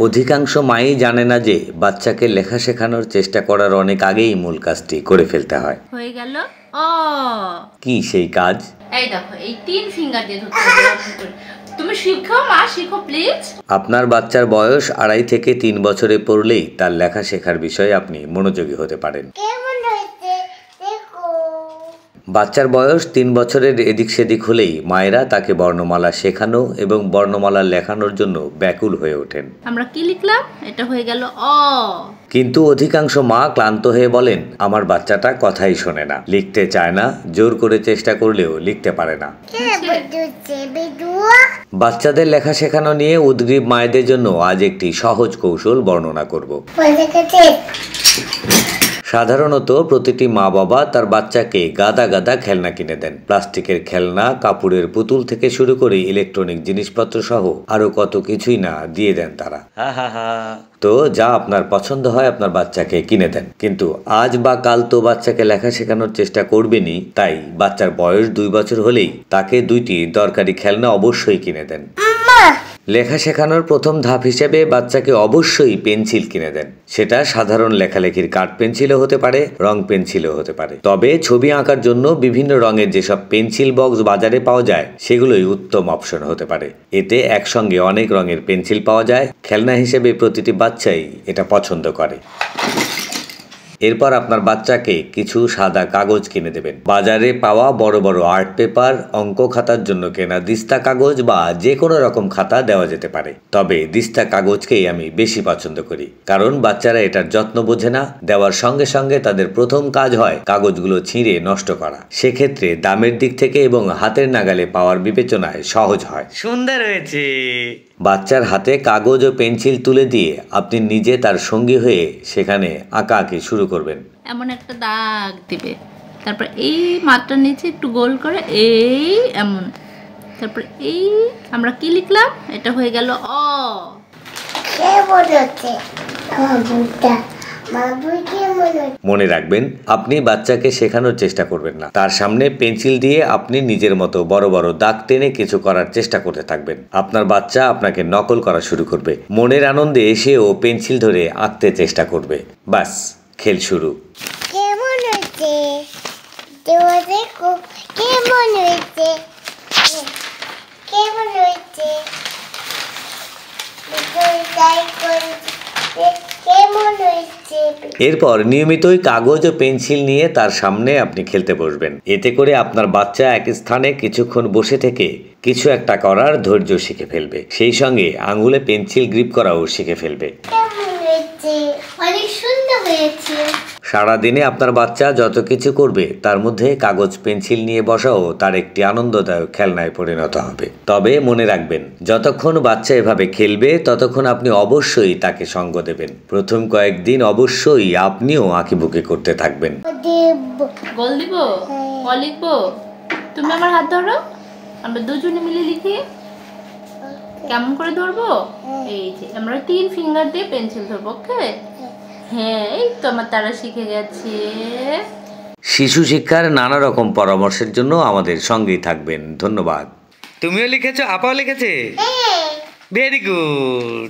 অধিকাংশ মাই জানে না যে বাচ্চাকে লেখা শেখানোর চেষ্টা করার অনেক আগেই মূল কাজটি করে ফেলতে হয়। হয়ে গেল কি সেই কাজ? এই দেখো, এই 3 ফিঙ্গার দিয়ে ধরতে হবে। তুমি শিখো মা, শিখো প্লিজ। আপনার বাচ্চার বয়স 2.5 থেকে 3 বছরে পড়লেই তার লেখা শেখার বিষয়ে আপনি মনোযোগী হতে পারেন। বাচ্চার বয়স 3 বছরের এদিক সেদিক হলেই মায়েরা তাকে বর্ণমালা শেখানো এবং বর্ণমালা লেখানোর জন্য ব্যাকুল হয়ে ওঠেন। আমরা কি লিখলাম? এটা হয়ে গেল অ। কিন্তু অধিকাংশ মা ক্লান্ত হয়ে বলেন, আমার বাচ্চাটা কথাই শোনে না, লিখতে চায় না, জোর করে চেষ্টা করলেও লিখতে পারে না। বাচ্চাদের লেখা শেখানো নিয়ে উদ্গ্রীব মায়েদের জন্য আজ একটি সহজ কৌশল বর্ণনা করব। সাধারণত প্রতিটি মা বাবা তার বাচ্চাকে গাদা গাদা খেলনা কিনে দেন। প্লাস্টিকের খেলনা, কাপড়ের পুতুল থেকে শুরু করে ইলেকট্রনিক জিনিসপত্র সহ আরো কত কিছুই না দিয়ে দেন তারা। তো যা আপনার পছন্দ হয় আপনার বাচ্চাকে কিনে দেন, কিন্তু আজ বা কাল তো বাচ্চাকে লেখা শেখানোর চেষ্টা করবেনই। তাই বাচ্চার বয়স 2 বছর হলেই তাকে 2টি দরকারি খেলনা অবশ্যই কিনে দেন। লেখা শেখানোর প্রথম ধাপ হিসেবে বাচ্চাকে অবশ্যই পেন্সিল কিনে দেন। সেটা সাধারণ লেখালেখির কাঠ পেন্সিলও হতে পারে, রং পেন্সিলও হতে পারে। তবে ছবি আঁকার জন্য বিভিন্ন রঙের যেসব পেন্সিল বক্স বাজারে পাওয়া যায় সেগুলোই উত্তম অপশন হতে পারে। এতে একসঙ্গে অনেক রঙের পেন্সিল পাওয়া যায়। খেলনা হিসেবে প্রতিটি বাচ্চাই এটা পছন্দ করে। এরপর আপনার বাচ্চাকে কিছু সাদা কাগজ কিনে দেবেন। বাজারে পাওয়া বড় বড় আর্ট পেপার, অঙ্ক খাতার জন্য কেনা দিস্তা কাগজ বা যে কোনো রকম খাতা দেওয়া যেতে পারে। তবে দিস্তা কাগজকেই আমি বেশি পছন্দ করি, কারণ বাচ্চারা এটার যত্ন বোঝে না। দেওয়ার সঙ্গে সঙ্গে তাদের প্রথম কাজ হয় কাগজগুলো ছিঁড়ে নষ্ট করা। সেক্ষেত্রে দামের দিক থেকে এবং হাতের নাগালে পাওয়ার বিবেচনায় সহজ হয়। সুন্দর হয়েছে। বাচ্চার হাতে কাগজ ও পেন্সিল তুলে দিয়ে আপনি নিজে তার সঙ্গী হয়ে সেখানে আঁকাআঁকি শুরু করবেন। এমন একটা দাগ দিবে, তারপর এই মাত্রার নিচে একটু গোল করে এই এমন, তারপর এই আমরা কি লিখলাম? এটা হয়ে গেল অ। মনে রাখবেন, আপনি বাচ্চাকে শেখানোর চেষ্টা করবেন না, তার সামনে পেন্সিল দিয়ে আপনি নিজের মতো বড় বড় দাগ টেনে কিছু করার চেষ্টা করতে থাকবেন। আপনার বাচ্চা আপনাকে নকল করা শুরু করবে। মনের আনন্দে এসেও পেন্সিল ধরে আঁকতে চেষ্টা করবে। বাস, খেল শুরু। কেমন হয়েছে? দেখো কেমন হয়েছে, কেমন হয়েছে? এরপর নিয়মিতই কাগজ ও পেন্সিল নিয়ে তার সামনে আপনি খেলতে বসবেন। এতে করে আপনার বাচ্চা এক স্থানে কিছুক্ষণ বসে থেকে কিছু একটা করার ধৈর্য শিখে ফেলবে। সেই সঙ্গে আঙুলে পেন্সিল গ্রিপ করাও শিখে ফেলবে। অনেক সুন্দর হয়েছে। সারাদিনে আপনার বাচ্চা যত কিছু করবে তার মধ্যে কাগজ পেন্সিল নিয়ে বসাও তার একটি আনন্দদায়ক খেলনায় পরিণত হবে। তবে মনে রাখবেন, যতক্ষণ বাচ্চা এভাবে খেলবে ততক্ষণ আপনি অবশ্যই তাকে সঙ্গ দেবেন। প্রথম কয়েকদিন অবশ্যই আপনিও আঁকিবুকি করতে থাকবেন। বল দিব, ক লিখবো। তুমি আমার হাত ধরো, আমরা দুজনে মিলে লিখি। কেমন করে ধরবো? এই যে আমরা 3 ফিঙ্গার দিয়ে পেন্সিল ধরবো। ওকে? হ্যাঁ, এই তো আমার তারা শিখে গেছে। শিশু শিক্ষার নানা রকম পরামর্শের জন্য আমাদের সঙ্গেই থাকবেন। ধন্যবাদ। তুমিও লিখেছো, আপাও লিখেছে? Very good.